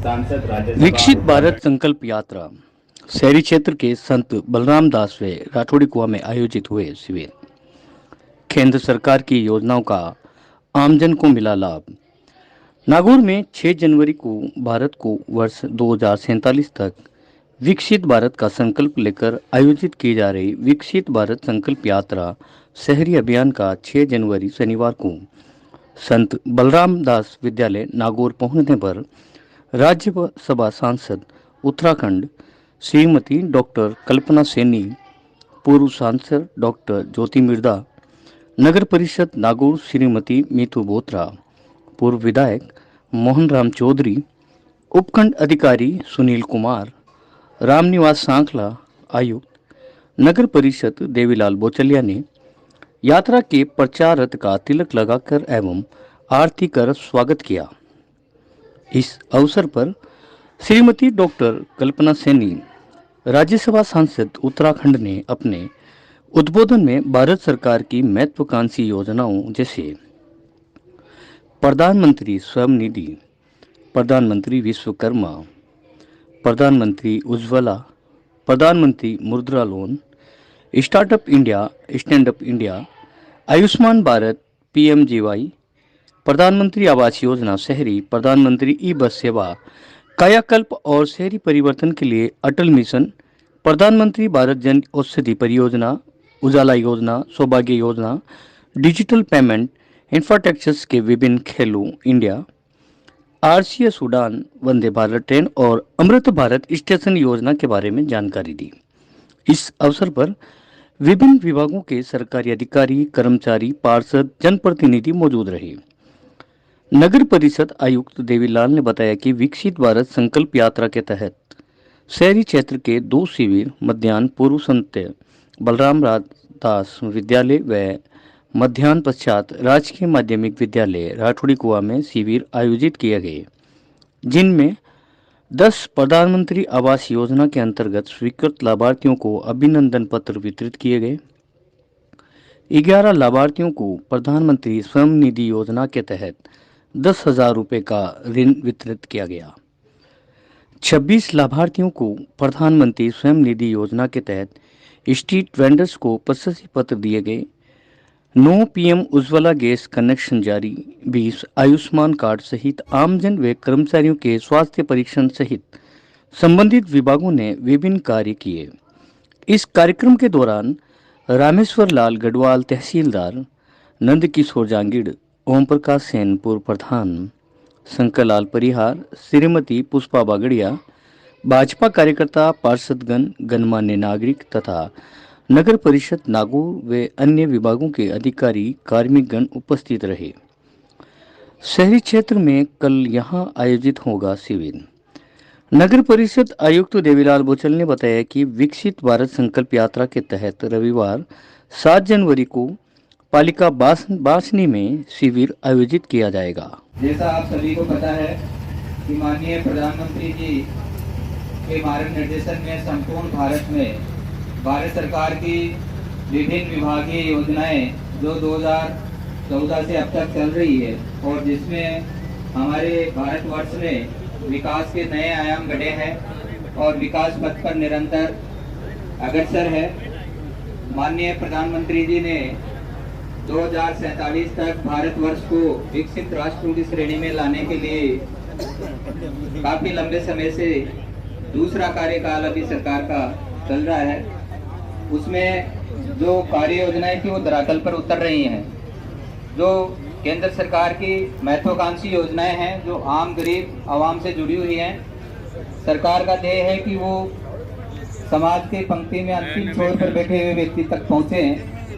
सांसद राज्यसभा विकसित भारत उत्तराखंड। संकल्प यात्रा शहरी क्षेत्र के संत बलराम दास व राठौड़ी कुआं में आयोजित हुए शिविर। केंद्र सरकार की योजनाओं का आमजन को मिला लाभ। नागौर में 6 जनवरी को भारत को वर्ष 2047 तक विकसित भारत का संकल्प लेकर आयोजित की जा रही विकसित भारत संकल्प यात्रा शहरी अभियान का 6 जनवरी शनिवार को संत बलराम दास विद्यालय नागौर पहुंचने पर राज्यसभा सांसद उत्तराखंड श्रीमती डॉक्टर कल्पना सैनी, पूर्व सांसद डॉक्टर ज्योति मिर्दा, नगर परिषद नागौर श्रीमती मीतू बोत्रा, पूर्व विधायक मोहन राम चौधरी, उपखंड अधिकारी सुनील कुमार, रामनिवास सांखला, आयुक्त नगर परिषद देवीलाल बोचलिया ने यात्रा के प्रचार रथ का तिलक लगाकर एवं आरती कर स्वागत किया। इस अवसर पर श्रीमती डॉक्टर कल्पना सैनी, राज्यसभा सांसद उत्तराखंड ने अपने उद्बोधन में भारत सरकार की महत्वाकांक्षी योजनाओं जैसे प्रधानमंत्री स्वयं निधि, प्रधानमंत्री विश्वकर्मा, प्रधानमंत्री Ujjwala, Pradhan Mantri Mudra loan, startup India, stand up India, Ayushman Bharat, PMGY, Pradhan Mantri Awas योजना शहरी, प्रधानमंत्री ई बस सेवा, कायाकल्प और शहरी परिवर्तन के लिए अटल मिशन, प्रधानमंत्री भारत जन औषधि परियोजना, उजाला योजना, सौभाग्य योजना, डिजिटल पेमेंट इंफ्रास्ट्रक्चर्स के विभिन्न खेलों इंडिया, आरसीएस उड़ान, वंदे भारत ट्रेन और अमृत भारत स्टेशन योजना के बारे में जानकारी दी। इस अवसर पर विभिन्न विभागों के सरकारी अधिकारी, कर्मचारी, पार्षद, जनप्रतिनिधि मौजूद रहे। नगर परिषद आयुक्त देवीलाल ने बताया कि विकसित भारत संकल्प यात्रा के तहत शहरी क्षेत्र के 2 शिविर मध्याह्न पूर्व संत बलराम दास विद्यालय व मध्याह्न पश्चात राजकीय माध्यमिक विद्यालय राठौड़ी कुआं में शिविर आयोजित किए गए, जिनमें 10 प्रधानमंत्री आवास योजना के अंतर्गत स्वीकृत लाभार्थियों को अभिनंदन पत्र वितरित किए गए। 11 लाभार्थियों को प्रधानमंत्री स्वयं निधि योजना के तहत 10,000 रुपये का ऋण वितरित किया गया। 26 लाभार्थियों को प्रधानमंत्री स्वयं निधि योजना के तहत स्ट्रीट वेंडर्स को प्रशस्ति पत्र दिए गए। 9 पीएम उज्ज्वला गैस कनेक्शन जारी, 20 आयुष्मान कार्ड सहित आमजन व कर्मचारियों के स्वास्थ्य परीक्षण सहित संबंधित विभागों ने विभिन्न कार्य किए। इस कार्यक्रम के दौरान रामेश्वर लाल गढ़वाल तहसीलदार, नंद किशोर जांगिड़, ओम प्रकाश सेन पूर्व प्रधान, शंकर लाल परिहार, श्रीमती पुष्पा बागड़िया, भाजपा कार्यकर्ता, पार्षदगण, गणमान्य नागरिक तथा नगर परिषद नागौर व अन्य विभागों के अधिकारी, कार्मिकगण उपस्थित रहे। शहरी क्षेत्र में कल यहां आयोजित होगा शिविर। नगर परिषद आयुक्त देवीलाल बोचल ने बताया कि विकसित भारत संकल्प यात्रा के तहत रविवार 7 जनवरी को पालिका बासनी में शिविर आयोजित किया जाएगा। जैसा आप सभी को पता है कि माननीय प्रधानमंत्री जी के मार्ग निर्देशन में संपूर्ण भारत में भारत सरकार की विभिन्न विभागीय योजनाएं जो 2014 से अब तक चल रही है और जिसमें हमारे भारतवर्ष में विकास के नए आयाम गढ़े हैं और विकास पथ पर निरंतर अग्रसर है। माननीय प्रधानमंत्री जी ने 2047 तक भारतवर्ष को विकसित राष्ट्रों की श्रेणी में लाने के लिए काफी लंबे समय से दूसरा कार्यकाल अभी सरकार का चल रहा है। उसमें जो कार्य योजनाएं थी वो धरातल पर उतर रही हैं। जो केंद्र सरकार की महत्वाकांक्षी योजनाएं हैं जो आम गरीब आवाम से जुड़ी हुई हैं। सरकार का ध्येय है कि वो समाज के पंक्ति में अंतिम छोर पर बैठे हुए व्यक्ति तक पहुंचे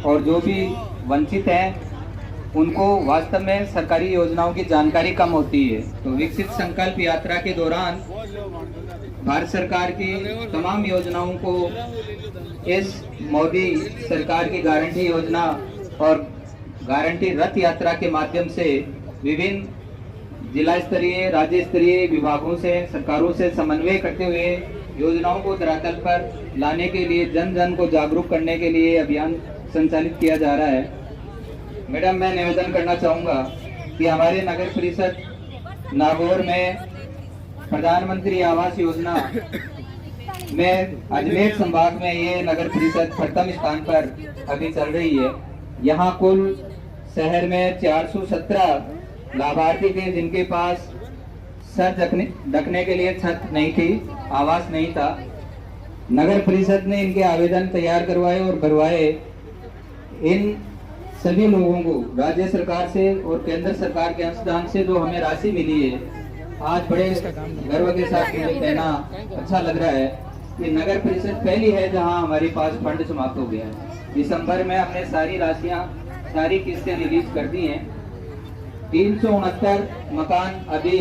और जो भी वंचित हैं उनको वास्तव में सरकारी योजनाओं की जानकारी कम होती है। तो विकसित संकल्प यात्रा के दौरान भारत सरकार की तमाम योजनाओं को इस मोदी सरकार की गारंटी योजना और गारंटी रथ यात्रा के माध्यम से विभिन्न जिला स्तरीय, राज्य स्तरीय विभागों से, सरकारों से समन्वय करते हुए योजनाओं को धरातल पर लाने के लिए, जन जन को जागरूक करने के लिए अभियान संचालित किया जा रहा है। मैडम, मैं निवेदन करना चाहूँगा कि हमारे नगर परिषद नागौर में प्रधानमंत्री आवास योजना में अजमेर संभाग में ये नगर परिषद प्रथम स्थान पर अभी चल रही है। यहाँ कुल शहर में 417 लाभार्थी थे जिनके पास सर ढकने के लिए छत नहीं थी, आवास नहीं था। नगर परिषद ने इनके आवेदन तैयार करवाए और भरवाए। इन सभी लोगों को राज्य सरकार से और केंद्र सरकार के अनुदान से जो हमें राशि मिली है, आज बड़े गर्व के साथ मुझे कहना अच्छा लग रहा है कि नगर परिषद पहली है जहां हमारे पास फंड समाप्त हो गया है। दिसंबर में हमने सारी राशियां, सारी किस्तें रिलीज कर दी हैं। 369 मकान अभी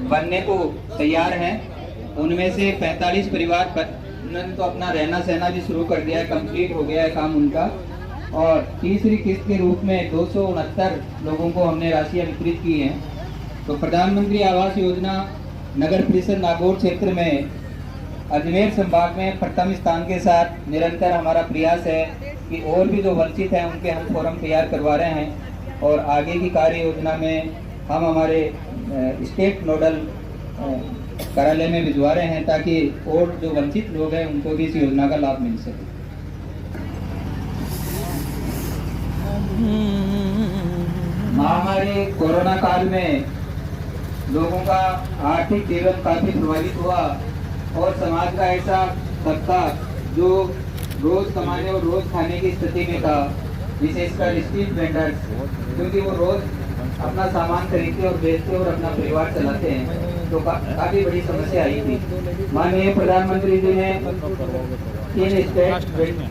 बनने को तैयार हैं। उनमें से 45 परिवार उन्होंने तो अपना रहना सहना भी शुरू कर दिया है, कंप्लीट हो गया है काम उनका। और तीसरी किस्त के रूप में 269 लोगों को हमने राशियां वितरित की हैं। तो प्रधानमंत्री आवास योजना नगर परिषद नागौर क्षेत्र में अजमेर संभाग में प्रथम स्थान के साथ निरंतर हमारा प्रयास है कि और भी जो वंचित हैं उनके हम फॉर्म तैयार करवा रहे हैं और आगे की कार्य योजना में हम हमारे स्टेट नोडल कार्यालय में भिजवा रहे हैं ताकि और जो वंचित लोग हैं उनको भी इस योजना का लाभ मिल सके। महामारी कोरोना काल में लोगों का आर्थिक जीवन काफी प्रभावित हुआ और समाज का ऐसा तबका जो रोज कमाने और रोज खाने की स्थिति में था, विशेषकर स्ट्रीट वेंडर्स, क्योंकि वो रोज अपना सामान खरीदते और बेचते और अपना परिवार चलाते हैं, तो काफी बड़ी समस्या आई थी। माननीय प्रधानमंत्री जी ने इन स्ट्रीट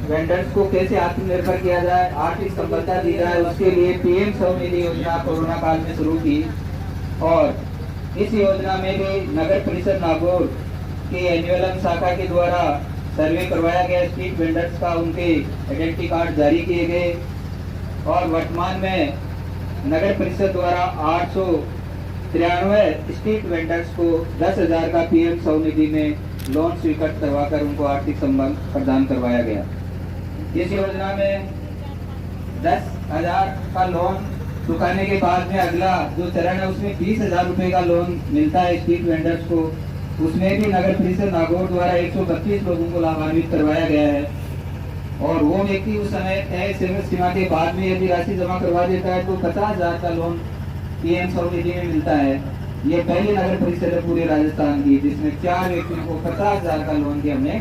वेंडर्स को कैसे आत्मनिर्भर किया जाए, आर्थिक सफलता दी जाए, उसके लिए पीएम स्वनिधि योजना कोरोना काल में शुरू की। और इस योजना में भी नगर परिषद नागौर के एनुअलम शाखा के द्वारा सर्वे करवाया गया स्ट्रीट वेंडर्स का, उनके आइडेंटिटी कार्ड जारी किए गए और वर्तमान में नगर परिषद द्वारा 893 स्ट्रीट वेंडर्स को 10,000 का पीएम स्वनिधि में लोन स्वीकृत करवाकर उनको आर्थिक संबंध प्रदान करवाया गया। इस योजना में 10,000 का लोन चुकाने के बाद में अगला जो चरण है उसमें 20,000 रुपए का लोन मिलता है स्ट्रीट वेंडर्स को। उसमें भी नगर परिषद नागौर द्वारा 132 लोगों को लाभान्वित करवाया गया है और वो व्यक्ति उस समय तय समय सीमा के बाद में यदि राशि जमा करवा देता है तो 50,000 का लोन पीएम स्वनिधि में मिलता है। ये पहली नगर परिषद है पूरे राजस्थान की जिसमें 4 व्यक्तियों को 50,000 का लोन भी हमने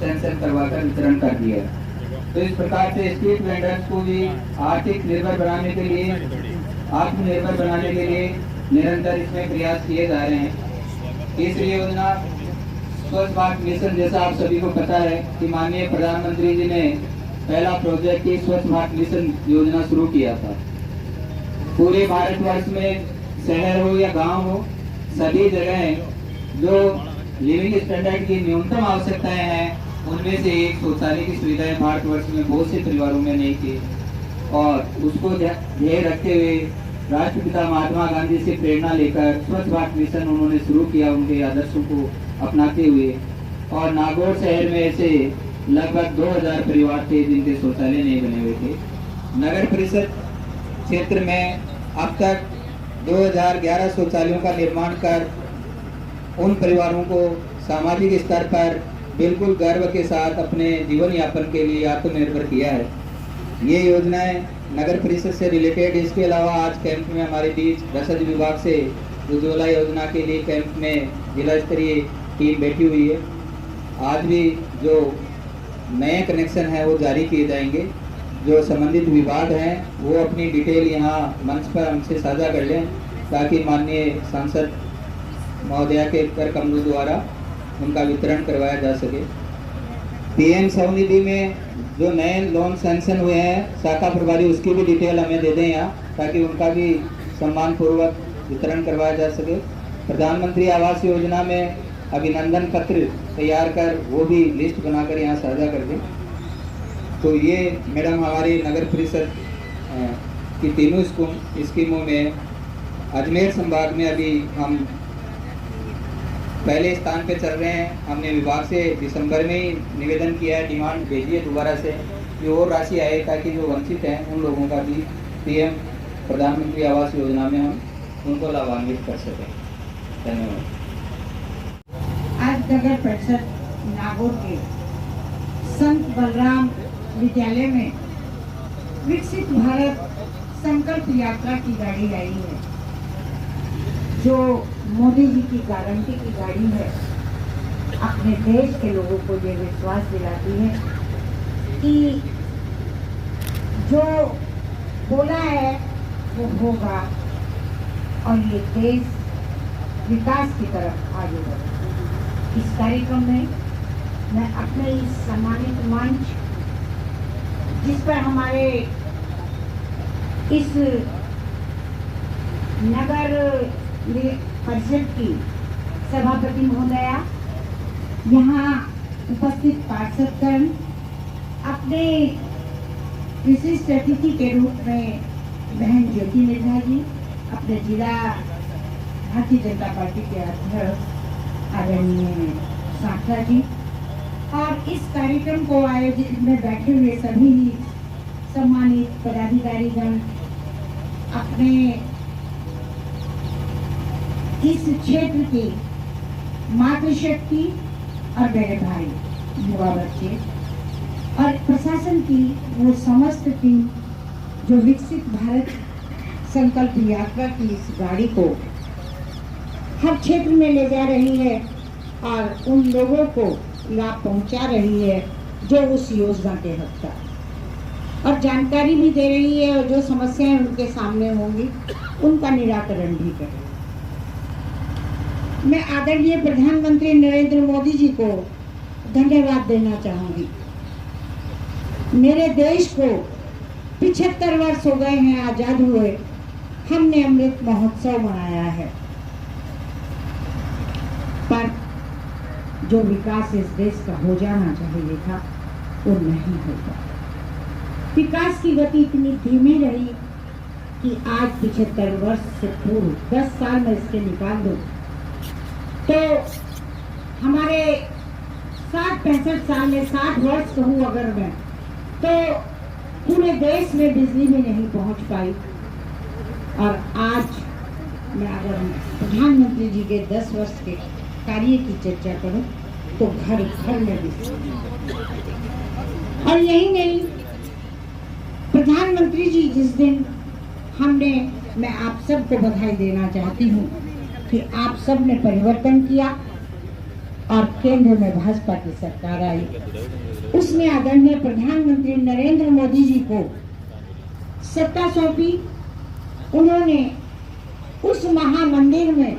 सैंक्शन करवाकर वितरण कर दिया है। तो इस प्रकार से स्ट्रीट वेंडर्स को भी आर्थिक निर्भर बनाने के लिए, आत्मनिर्भर बनाने के लिए निरंतर इसमें प्रयास किए जा रहे हैं। तीसरी योजना स्वच्छ भारत मिशन, जैसा आप सभी को पता है कि माननीय प्रधानमंत्री जी ने पहला प्रोजेक्ट की स्वच्छ भारत मिशन योजना शुरू किया था। पूरे भारतवर्ष में शहर हो या गांव हो, सभी जगह जो लिविंग स्टैंडर्ड की न्यूनतम आवश्यकताएं हैं उनमें से एक शौचालय की सुविधाएं भारतवर्ष में बहुत से परिवारों में नहीं थी और उसको ध्येय रखते हुए राष्ट्रपिता महात्मा गांधी से प्रेरणा लेकर स्वच्छ भारत मिशन उन्होंने शुरू किया, उनके आदर्शों को अपनाते हुए। और नागौर शहर में ऐसे लगभग 2000 परिवार थे जिनके शौचालय नहीं बने हुए थे। नगर परिषद क्षेत्र में अब तक 2011 शौचालयों का निर्माण कर उन परिवारों को सामाजिक स्तर पर बिल्कुल गर्व के साथ अपने जीवन यापन के लिए आत्मनिर्भर किया है। ये योजनाएं नगर परिषद से रिलेटेड। इसके अलावा आज कैंप में हमारे बीच रसद विभाग से उज्ज्वला योजना के लिए कैंप में जिला स्तरीय टीम बैठी हुई है। आज भी जो नए कनेक्शन है वो जारी किए जाएंगे। जो संबंधित विभाग हैं वो अपनी डिटेल यहाँ मंच पर हमसे साझा कर लें ताकि माननीय सांसद महोदया के कर कमलों द्वारा उनका वितरण करवाया जा सके। पीएम स्वनिधि में जो नए लोन सैंक्शन हुए हैं शाखा प्रभारी, उसकी भी डिटेल हमें दे दें यहाँ ताकि उनका भी सम्मान पूर्वक वितरण करवाया जा सके। प्रधानमंत्री आवास योजना में अभिनंदन पत्र तैयार कर वो भी लिस्ट बनाकर यहाँ साझा कर दें। तो ये मैडम हमारी नगर परिषद की तीनों स्कीमों में अजमेर संभाग में अभी हम पहले स्थान पे चल रहे हैं। हमने विभाग से दिसंबर में ही निवेदन किया है, डिमांड भेजी है दोबारा से कि और राशि आए ताकि जो वंचित हैं उन लोगों का भी पीएम प्रधानमंत्री आवास योजना में हम उनको लाभान्वित कर सकें। धन्यवाद। आज नगर परिषद नागौर के संत बलराम विद्यालय में विकसित भारत संकल्प यात्रा की गाड़ी आई है, जो मोदी जी की गारंटी की गाड़ी है। अपने देश के लोगों को ये विश्वास दिलाती है कि जो बोला है वो होगा और ये देश विकास की तरफ आगे बढ़े। इस कार्यक्रम में मैं अपने इस सम्मानित मंच, जिस पर हमारे इस नगर परिषद की सभापति महोदया, यहाँ उपस्थित पार्षदगण, अपने विशिष्ट अतिथि के रूप में बहन ज्योति मिर्धा जी, अपने जिला भारतीय जनता पार्टी के अध्यक्ष आदरणीय साठा जी, और इस कार्यक्रम को आयोजित में बैठे हुए सभी सम्मानित पदाधिकारीगण, अपने इस क्षेत्र की मातृशक्ति और मेरे भाई युवा बच्चे और प्रशासन की वो समस्त टीम जो विकसित भारत संकल्प यात्रा की इस गाड़ी को हर क्षेत्र में ले जा रही है और उन लोगों को लाभ पहुंचा रही है जो उस योजना के हकदार, और जानकारी भी दे रही है, और जो समस्याएं उनके सामने होंगी उनका निराकरण भी करेगी। मैं आदरणीय प्रधानमंत्री नरेंद्र मोदी जी को धन्यवाद देना चाहूंगी। मेरे देश को 75 वर्ष हो गए हैं आजाद हुए, हमने अमृत महोत्सव मनाया है, पर जो विकास इस देश का हो जाना चाहिए था वो नहीं होगा। विकास की गति इतनी धीमी रही कि आज 75 वर्ष से पूर्व 10 साल में इसके निकाल दो तो हमारे 65 साल में 60 वर्ष कहूँ अगर मैं, तो पूरे देश में बिजली भी नहीं पहुंच पाई। और आज मैं अगर प्रधानमंत्री जी के 10 वर्ष के कार्य की चर्चा करूं तो घर घर में बिजली। और यही नहीं, प्रधानमंत्री जी जिस दिन मैं आप सबको बधाई देना चाहती हूँ कि आप सब ने परिवर्तन किया और केंद्र में भाजपा की सरकार आई। उसने आदरणीय प्रधानमंत्री नरेंद्र मोदी जी को सत्ता सौंपी। उन्होंने उस महामंदिर में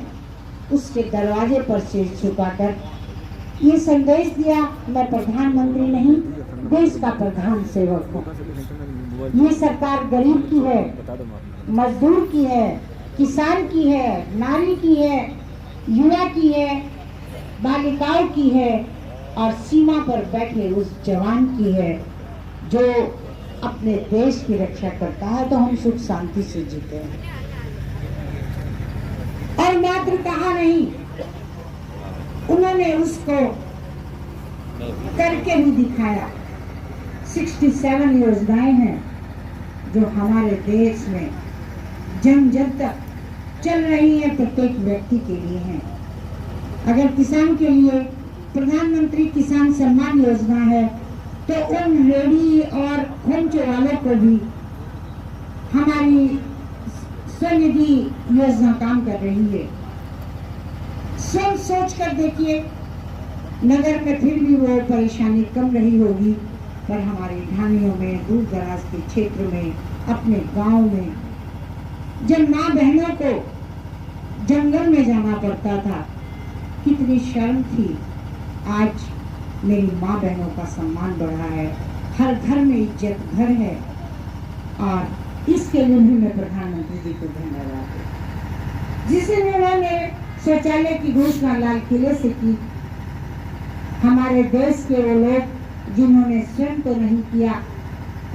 उसके दरवाजे पर सिर झुकाकर ये संदेश दिया, मैं प्रधानमंत्री नहीं, देश का प्रधान सेवक हूँ। ये सरकार गरीब की है, मजदूर की है, किसान की है, नारी की है, युवा की है, बालिकाओं की है और सीमा पर बैठे उस जवान की है जो अपने देश की रक्षा करता है, तो हम सुख शांति से जीते हैं। और मात्र कहा नहीं, उन्होंने उसको करके भी दिखाया। 67 योजनाएं हैं जो हमारे देश में जन जन तक चल रही है, प्रत्येक व्यक्ति के लिए है। अगर किसान के लिए प्रधानमंत्री किसान सम्मान योजना है तो उन रेडी और खोमच वालों को भी हमारी स्वनिधि योजना काम कर रही है। सोच कर देखिए, नगर में फिर भी वो परेशानी कम रही होगी, पर हमारी ढानियों में, दूर दराज के क्षेत्र में, अपने गांव में जब माँ बहनों को जंगल में जाना पड़ता था, कितनी शर्म थी। आज मेरी माँ बहनों का सम्मान बढ़ा है, हर घर में इज्जत घर है, और इसके लिए भी मैं प्रधानमंत्री जी को धन्यवाद दें। जिस दिन उन्होंने शौचालय की घोषणा लाल किले से की, हमारे देश के वो लोग जिन्होंने स्वयं तो नहीं किया,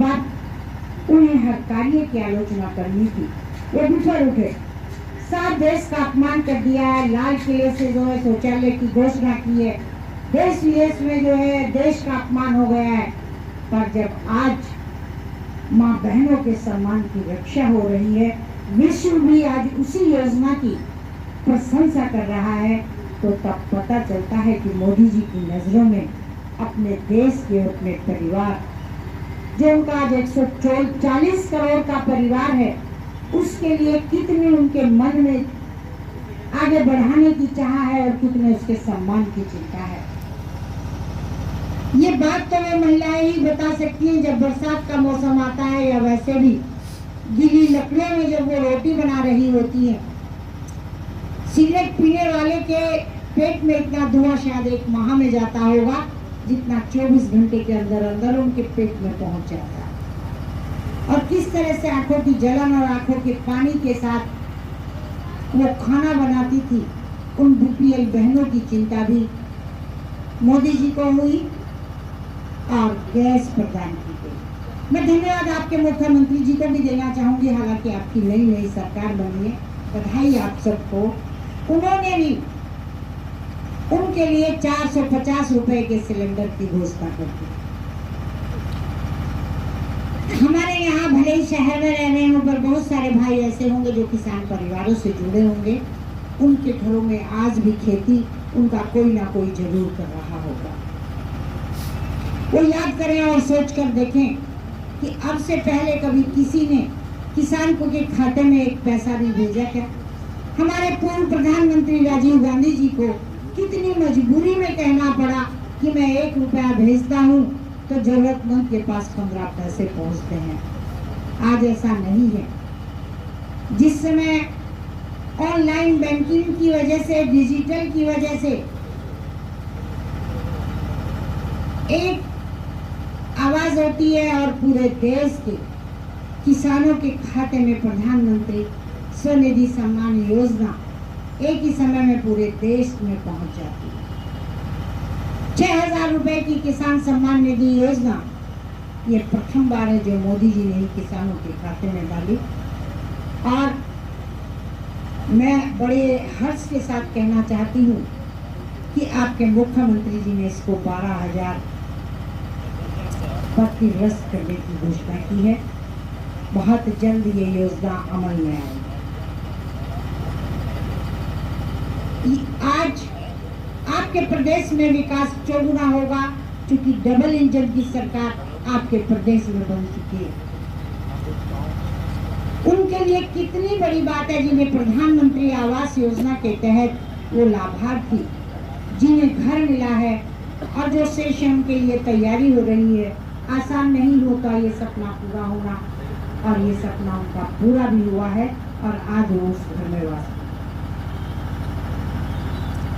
पर उन्हें हर कार्य की आलोचना करनी थी, वो बिफर उठे, साथ देश का अपमान कर दिया है। लाल किले से जो है शौचालय की घोषणा की है, देश विदेश में जो है देश का अपमान हो गया है। पर जब आज माँ बहनों के सम्मान की रक्षा हो रही है, विश्व भी आज उसी योजना की प्रशंसा कर रहा है, तो तब पता चलता है कि मोदी जी की नजरों में अपने देश के, अपने परिवार, जो उनका आज 140 करोड़ का परिवार है, उसके लिए कितनी उनके मन में आगे बढ़ाने की चाह है और कितने उसके सम्मान की चिंता है। ये बात तो वो महिलाएं ही बता सकती हैं जब बरसात का मौसम आता है, या वैसे भी गीली लकड़ियों में जब वो रोटी बना रही होती हैं। सिगरेट पीने वाले के पेट में इतना धुआं शायद एक माह में जाता होगा जितना 24 घंटे के अंदर अंदर उनके पेट में पहुंच जाता है। और किस तरह से आंखों की जलन और आंखों के पानी के साथ वो खाना बनाती थी, उन बीपीएल बहनों की चिंता भी मोदी जी को हुई और गैस प्रदान की गई। मैं धन्यवाद आपके मुख्यमंत्री जी को भी देना चाहूंगी, हालांकि आपकी नई सरकार बनी है, बधाई आप सबको। उन्होंने भी उनके लिए 450 रुपए के सिलेंडर की घोषणा कर दी। हमारे यहाँ भले ही शहर में रह रहे हों, पर बहुत सारे भाई ऐसे होंगे जो किसान परिवारों से जुड़े होंगे। उनके घरों में आज भी खेती उनका कोई ना कोई जरूर कर रहा होगा। वो याद करें और सोच कर देखें कि अब से पहले कभी किसी ने किसान को के खाते में एक पैसा नहीं भेजा क्या? हमारे पूर्व प्रधानमंत्री राजीव गांधी जी को कितनी मजबूरी में कहना पड़ा कि मैं 1 रुपया भेजता हूँ तो जरूरतमंद के पास 15 पैसे पहुँचते हैं। आज ऐसा नहीं है। जिस समय ऑनलाइन बैंकिंग की वजह से, डिजिटल की वजह से एक आवाज होती है और पूरे देश के किसानों के खाते में प्रधानमंत्री स्वनिधि सम्मान योजना एक ही समय में पूरे देश में पहुंच जाती है। 6,000 रुपए की किसान सम्मान निधि योजना ये प्रथम बार है जो मोदी जी ने ही किसानों के खाते में डाली। और मैं बड़े हर्ष के साथ कहना चाहती हूँ कि आपके मुख्यमंत्री जी ने इसको 12,000 प्रतिरस्त करने की घोषणा की है। बहुत जल्द ये योजना अमल में आएगी। आज आपके प्रदेश में विकास चौगुना होगा, क्योंकि डबल इंजन की सरकार आपके प्रदेश में बन चुकी है। उनके लिए कितनी बड़ी बात है जिन्हें प्रधानमंत्री आवास योजना के तहत वो लाभार्थी जिन्हें घर मिला है और जो सेशन के लिए तैयारी हो रही है। आसान नहीं होता ये सपना पूरा होना, और ये सपना उनका पूरा भी हुआ है और आज वो उस घर में वास।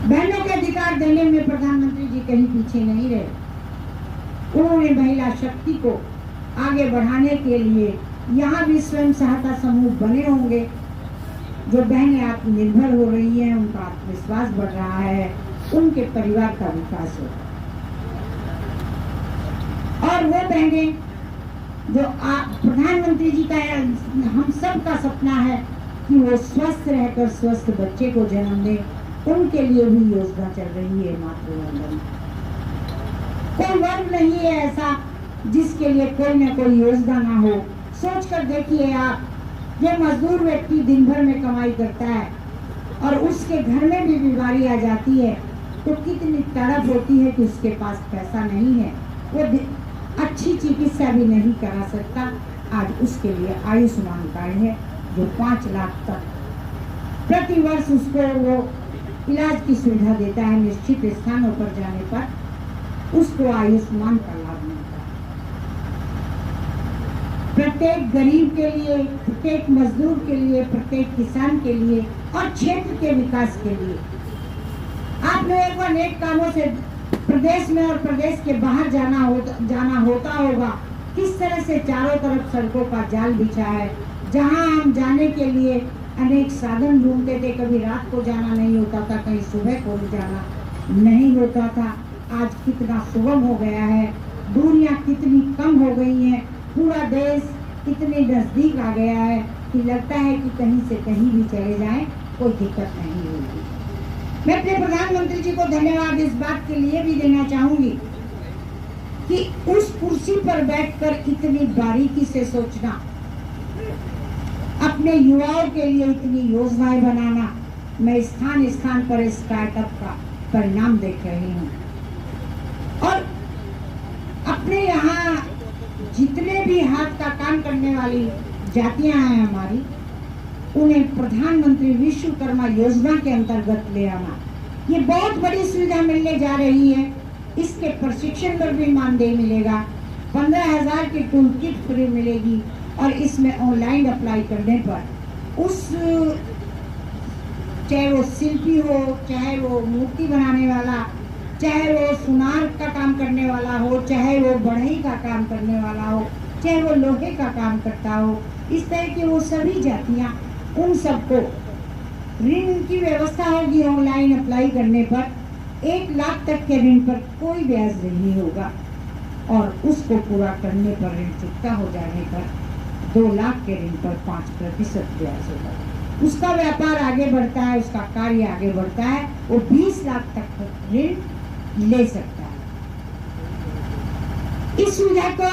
बहनों के अधिकार देने में प्रधानमंत्री जी कहीं पीछे नहीं रहे। उन्होंने महिला शक्ति को आगे बढ़ाने के लिए यहाँ भी स्वयं सहायता समूह बने होंगे। जो बहनें आत्मनिर्भर हो रही हैं, उनका आत्मविश्वास बढ़ रहा है, उनके परिवार का विकास होगा। और वो बहनें जो प्रधानमंत्री जी का हम सब का सपना है कि वो स्वस्थ रहकर स्वस्थ बच्चे को जन्म दे, उनके लिए भी योजना चल रही है मातृवंदना। कोई वर्ग नहीं है ऐसा जिसके लिए कोई ना कोई योजना ना हो। सोच कर देखिए आप, जो मजदूर व्यक्ति दिन भर में कमाई करता है और उसके घर में भी बीमारी आ जाती है तो कितनी तड़प होती है कि उसके पास पैसा नहीं है, वो अच्छी चिकित्सा भी नहीं करा सकता। आज उसके लिए आयुष्मान कार्ड है जो 5 लाख तक प्रति वर्ष उसको वो इलाज की सुविधा देता है। निश्चित स्थानों पर जाने पर उसको आयुष्मान का लाभ मिलता है। प्रत्येक गरीब के लिए, प्रत्येक मजदूर के लिए, प्रत्येक किसान के लिए और क्षेत्र के विकास के लिए आप लोगों को अनेक कामों से प्रदेश में और प्रदेश के बाहर जाना होता होगा। किस तरह से चारों तरफ सड़कों का जाल बिछा है, जहां हम जाने के लिए अनेक साधन ढूंढते थे। कभी रात को जाना नहीं होता था, कहीं सुबह को जाना नहीं होता था। आज कितना सुगम हो गया है, दूरियां कितनी कम हो गई हैं, पूरा देश इतने नजदीक आ गया है कि लगता है कि कहीं से कहीं भी चले जाएं कोई दिक्कत नहीं होगी। मैं अपने प्रधानमंत्री जी को धन्यवाद इस बात के लिए भी देना चाहूंगी कि उस कुर्सी पर बैठकर इतनी बारीकी से सोचना, अपने युवाओं के लिए इतनी योजनाएं बनाना, मैं स्थान स्थान पर स्टार्टअप का परिणाम देख रही हूँ। और अपने यहाँ जितने भी हाथ का काम करने वाली जातियां हैं हमारी, उन्हें प्रधानमंत्री विश्वकर्मा योजना के अंतर्गत ले आना, ये बहुत बड़ी सुविधा मिलने जा रही है। इसके प्रशिक्षण पर भी मानदेय मिलेगा, 15,000 की टूल किट फ्री मिलेगी और इसमें ऑनलाइन अप्लाई करने पर उस, चाहे वो शिल्पी हो, चाहे वो मूर्ति बनाने वाला, चाहे वो सुनार का काम करने वाला हो, चाहे वो बढ़ई का काम करने वाला हो, चाहे वो लोहे का काम करता हो, इस तरह की वो सभी जातियां, उन सबको ऋण की व्यवस्था होगी। ऑनलाइन अप्लाई करने पर 1 लाख तक के ऋण पर कोई ब्याज नहीं होगा और उसको पूरा करने पर, ऋण चुकता हो जाने पर 2 लाख के ऋण पर 5% ब्याज होगा। उसका व्यापार आगे बढ़ता है, उसका कार्य आगे बढ़ता है, वो 20 लाख तक ऋण ले सकता है। इस सुविधा को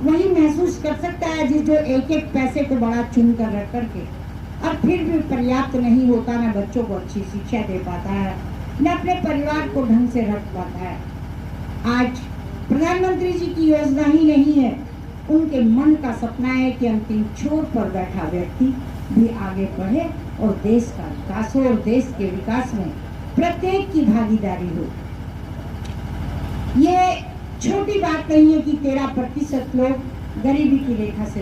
वही महसूस कर सकता है जो एक एक पैसे को बड़ा चुन कर रख करके और फिर भी पर्याप्त नहीं होता, ना बच्चों को अच्छी शिक्षा दे पाता है, न अपने परिवार को ढंग से रख पाता है। आज प्रधानमंत्री जी की योजना ही नहीं है, उनके मन का सपना है कि अंतिम छोर पर बैठा व्यक्ति भी आगे बढ़े और देश का विकास हो और देश के विकास में प्रत्येक की भागीदारी हो। ये छोटी बात नहीं है कि 13% लोग गरीबी की रेखा से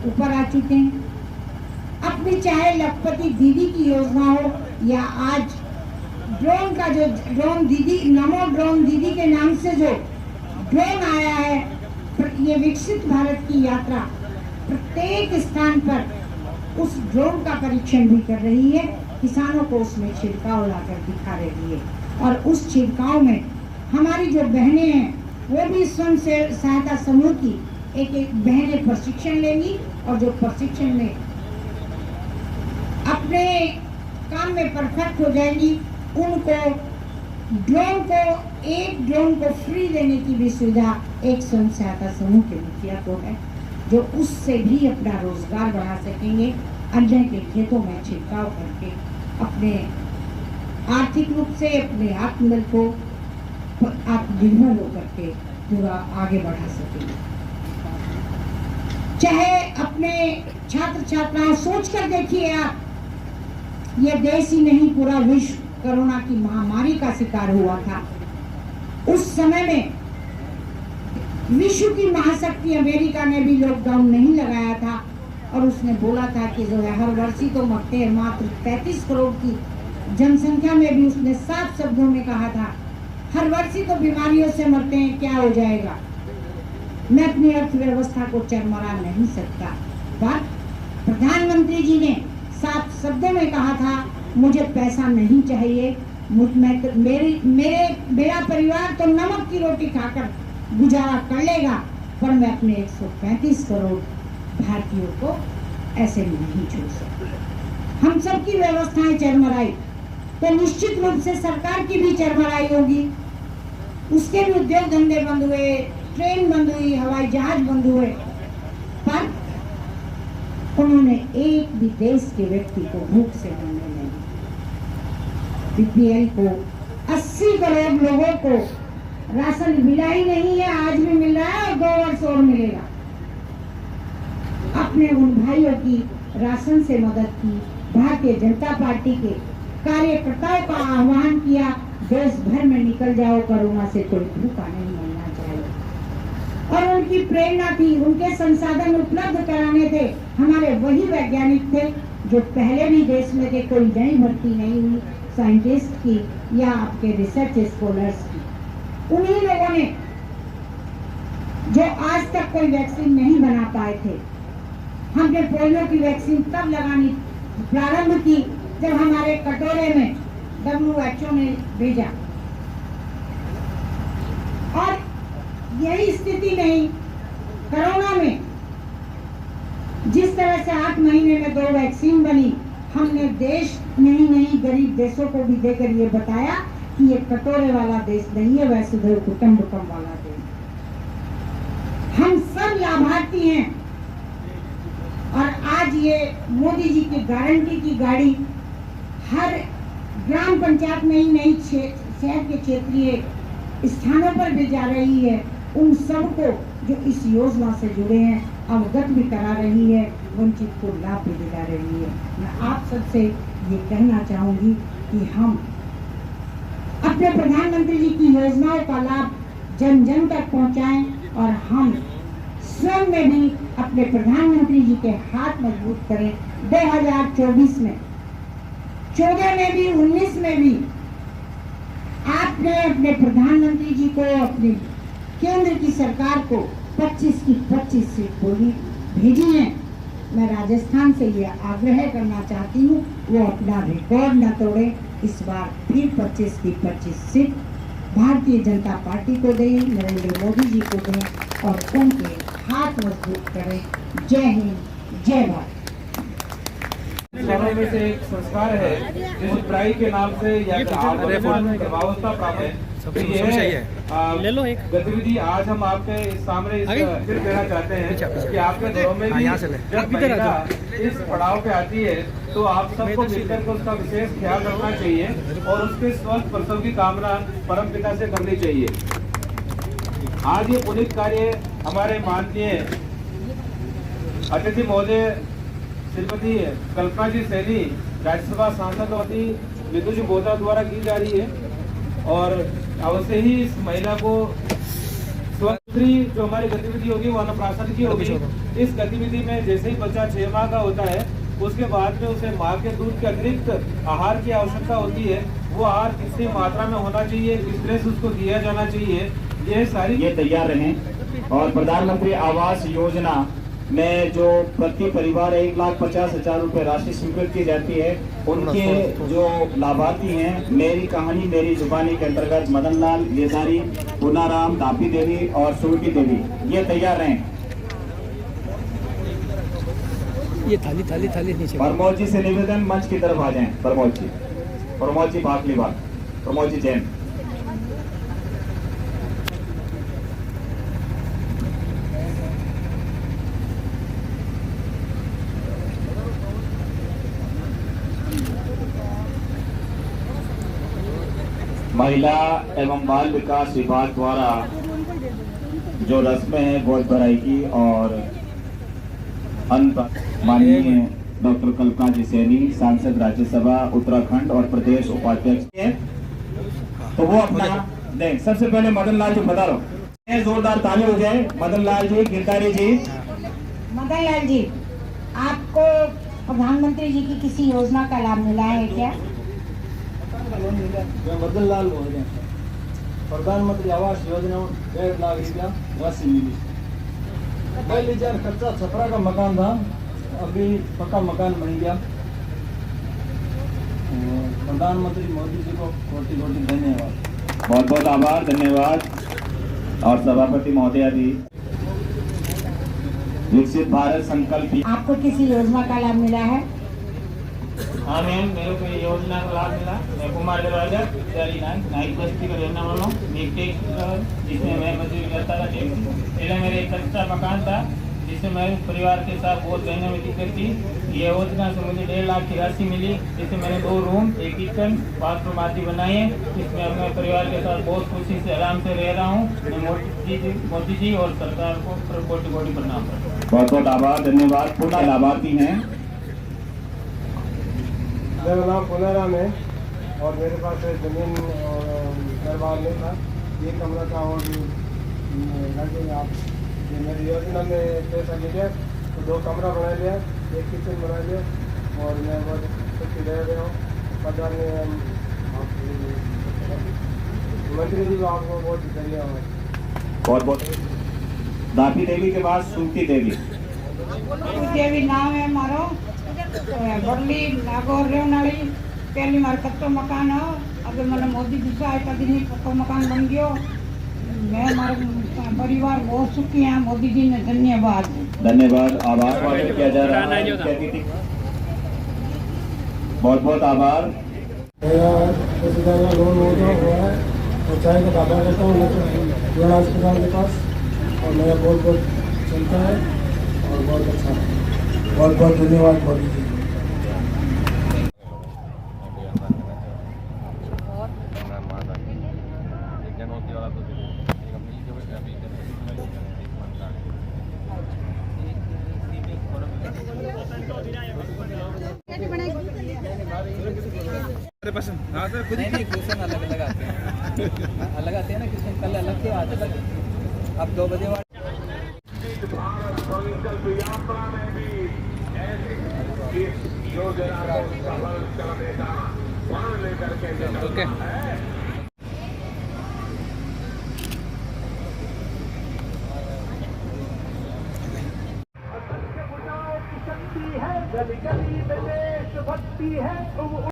ऊपर आ चुके हैं। अपनी चाहे लखपति दीदी की योजना हो या आज ड्रोन का जो ड्रोन दीदी, नमो ड्रोन दीदी के नाम से जो ड्रोन आया है, ये विकसित भारत की यात्रा प्रत्येक स्थान पर उस ड्रोन का परीक्षण भी कर रही है, किसानों को उसमें छिड़काव लाकर दिखा रही है। और उस छिड़काव में हमारी जो बहनें हैं वो भी स्वयं सहायता समूह की एक बहनें प्रशिक्षण लेंगी और जो प्रशिक्षण में अपने काम में परफेक्ट हो जाएंगी, उनको एक ड्रोन को फ्री देने की भी सुविधा एक स्वयं सहायता समूह के मुखिया को है, जो उससे भी अपना रोजगार बढ़ा सकेंगे, अन्य के खेतों में छिड़काव करके अपने आर्थिक रूप से अपने आत्मबल को आत्मनिर्भर होकर के पूरा आगे बढ़ा सकेंगे। चाहे अपने छात्र छात्राएं सोच कर देखिए आप, ये देश ही नहीं पूरा विश्व कोरोना की महामारी का शिकार हुआ था। उस समय में विश्व की महाशक्ति अमेरिका ने भी लॉकडाउन नहीं लगाया था और उसने बोला था कि जो है हर वर्ष ही तो मरते हैं, मात्र 33 करोड़ की जनसंख्या में भी उसने साफ शब्दों में कहा था हर वर्ष ही तो बीमारियों से मरते हैं, क्या हो जाएगा। मैं अपनी अर्थव्यवस्था को चरमरा नहीं सकता, पर प्रधानमंत्री जी ने साफ शब्दों में कहा था मुझे पैसा नहीं चाहिए, मेरा परिवार तो नमक की रोटी खाकर गुजारा कर लेगा, पर मैं अपने 135 करोड़ भारतीयों को ऐसे नहीं छोड़ सकता। हम सबकी व्यवस्थाएं चरमराई तो निश्चित रूप से सरकार की भी चरमराई होगी। उसके भी उद्योग धंधे बंद हुए, ट्रेन बंद हुई, हवाई जहाज बंद हुए, पर उन्होंने एक भी देश के व्यक्ति को भूख से मरने नहीं। बीपीएल को 80 करोड़ लोगों को राशन मिला ही नहीं है, आज भी मिल रहा है और 2 वर्ष और मिलेगा। अपने उन भाइयों की राशन से मदद की, भारतीय जनता पार्टी के कार्यकर्ताओं का आह्वान किया, देश भर में निकल जाओ, कोरोना से कोई भूखा नहीं मरना चाहिए। और उनकी प्रेरणा थी, उनके संसाधन उपलब्ध कराने थे हमारे वही वैज्ञानिक थे जो पहले भी देश में थे, कोई नई भर्ती नहीं हुई साइंटिस्ट की या आपके रिसर्च स्कॉलर्स की। उन्हीं लोगों ने जो आज तक कोई वैक्सीन नहीं बना पाए थे, हमने पोलियो की वैक्सीन तब लगानी प्रारंभ की जब हमारे कटोरे में WHO ने भेजा। और यही स्थिति नहीं, कोरोना में जिस तरह से 8 महीने में 2 वैक्सीन बनी, हमने देश नहीं गरीब देशों को भी देकर ये बताया कि ये कटोरे वाला देश नहीं है, वसुधैव कुटुंबकम वाला देश। हम सब लाभार्थी हैं और आज ये मोदी जी की गारंटी की गाड़ी हर ग्राम पंचायत में ही नहीं शहर के क्षेत्रीय स्थानों पर भी जा रही है, उन सबको जो इस योजना से जुड़े हैं अवगत भी करा रही है, वंचित को लाभ भी दिला रही है। मैं आप सबसे ये कहना चाहूंगी कि हम अपने प्रधानमंत्री जी की योजनाओं का लाभ जन जन तक पहुंचाएं और हम स्वयं में भी अपने प्रधानमंत्री जी के हाथ मजबूत करें। 2024 में, 14 में भी, 19 में भी आपने अपने प्रधानमंत्री जी को, अपने केंद्र की सरकार को 25 की 25 सीट बोली भेजी है। मैं राजस्थान से ये आग्रह करना चाहती हूँ वो अपना रिकॉर्ड न तोड़े, इस बार फिर 25 की 25 सीट भारतीय जनता पार्टी को दें, नरेंद्र मोदी जी को दें और उनके हाथ मजबूत करें। जय हिंद, जय भारत। संस्कारों में से एक संस्कार है जिस प्राई के नाम से या प्रभावस्था प्राप्त है, तो ये गतिविधि आज हम आपके सामने फिर देना चाहते हैं कि आपके घरों में भी जब महिला इस पड़ाव पे आती है तो आप सबको मिलकर के उसका विशेष ख्याल रखना चाहिए और उसके स्वस्थ प्रसव की कामना परम पिता से करनी चाहिए। आज ये पुनीत कार्य हमारे माननीय अतिथि महोदय श्रीमती कल्पना जी सैनी, राज्यसभा सांसद होती विदुष गोदा द्वारा की जा रही है और अवश्य ही इस महिला को स्वतंत्री जो हमारी गतिविधि होगी वो अन्नप्राशन की होगी। इस गतिविधि में जैसे ही बच्चा 6 माह का होता है उसके बाद में उसे माँ के दूध के अतिरिक्त आहार की आवश्यकता होती है। वो आहार कितनी मात्रा में होना चाहिए, किस तरह से उसको दिया जाना चाहिए, ये सारी ये तैयार रहें। और प्रधानमंत्री आवास योजना में जो प्रति परिवार 1,50,000 रुपए राशि स्वीकृत की जाती है, उनके जो लाभार्थी हैं मेरी कहानी मेरी जुबानी के अंतर्गत मदन लाल लेदारी, पूनाराम, दापी देवी और सुरभि देवी, ये तैयार रहें। ये थाली नीचे। प्रमोद जी से निवेदन मंच की तरफ आ जाएं। प्रमोद जी भागली बात, प्रमोद जी जैन। महिला एवं बाल विकास विभाग द्वारा जो रस्में हैं गोद भराई की और अंत माननीय डॉक्टर कल्पना जी सैनी, सांसद राज्यसभा उत्तराखंड और प्रदेश उपाध्यक्ष हैं, तो वो अपना दें। सबसे पहले मदन लाल जी बता लो, जोरदार ताली हो जाए। मदन लाल जी, गिरधारी जी। मदन लाल जी, आपको प्रधानमंत्री जी की किसी योजना का लाभ मिला है क्या? मदन लाल बोल रहे हैं। प्रधानमंत्री आवास योजना 1.5 लाख रुपया राशि मिली। पहले लीजिए कच्चा छपरा का मकान था, अभी पक्का मकान बन गया। प्रधानमंत्री मोदी जी को कोटि कोटि धन्यवाद। बहुत बहुत आभार, धन्यवाद। और सभापति महोदया जी, विकसित भारत संकल्प। आपको किसी योजना का लाभ मिला है? हाँ मैम, मेरे को ये योजना का लाभ मिला। मैं कुमार दरवाजा नाइक बस्ती का रहने वाला हूँ। जिसमें मैं मजदूरी करता था। पहले मेरे एक कच्चा मकान था जिसमें मैं परिवार के साथ बहुत रहने में दिक्कत थी। ये योजना से मुझे 1.5 लाख की राशि मिली, जिससे मैंने 2 रूम, 1 किचन, बाथरूम आदि बनाए हैं। इसमें अब मैं परिवार के साथ बहुत खुशी से आराम से रह रहा हूँ। मैं मोदी जी और सरकार को कोटि कोटि प्रणाम करता हूँ। बहुत बहुत आभार, धन्यवाद। पुनः लाभार्थी हैं। मेरा नाम पुनाराम है और मेरे पास जमीन और घर-बार नहीं था। ये कमरा था और आप ये मेरी योजना में पैसा लिया तो 2 कमरा बना लिया, 1 किचन बना लिया और मैं बहुत खुशी रह गया हूँ। पता नहीं मंत्री जी को आपको बहुत धन्यवाद। बहुत बहुत। दापी देवी के बाद सुमती देवी। देवी नाम है मारो बरली नागौर रेवनाली। पहली मार कच्चो मकान है, अगर मैंने मोदी जी से आया दिन पक्का मकान बन गयो। मैं हमारे परिवार बहुत सुखी हैं। मोदी जी ने धन्यवाद। धन्यवाद, आभार प्रकट किया जा रहा है। बहुत बहुत आभार। मेरा लोन हो गया है और चाहे तो दादा करता हूँ जोड़ा अस्पताल के पास और मेरा बहुत बहुत चलता है और बहुत अच्छा है। बहुत बहुत धन्यवाद मोदी जी। आते पसंद हाँ सर नहीं नहीं क्वेश्चन अलग अलग आते हैं अलग आते हैं ना क्वेश्चन कल अलग थे आज अलग अब 2 बजे वाले ओके शक्ति है गली गली में देश भक्ति है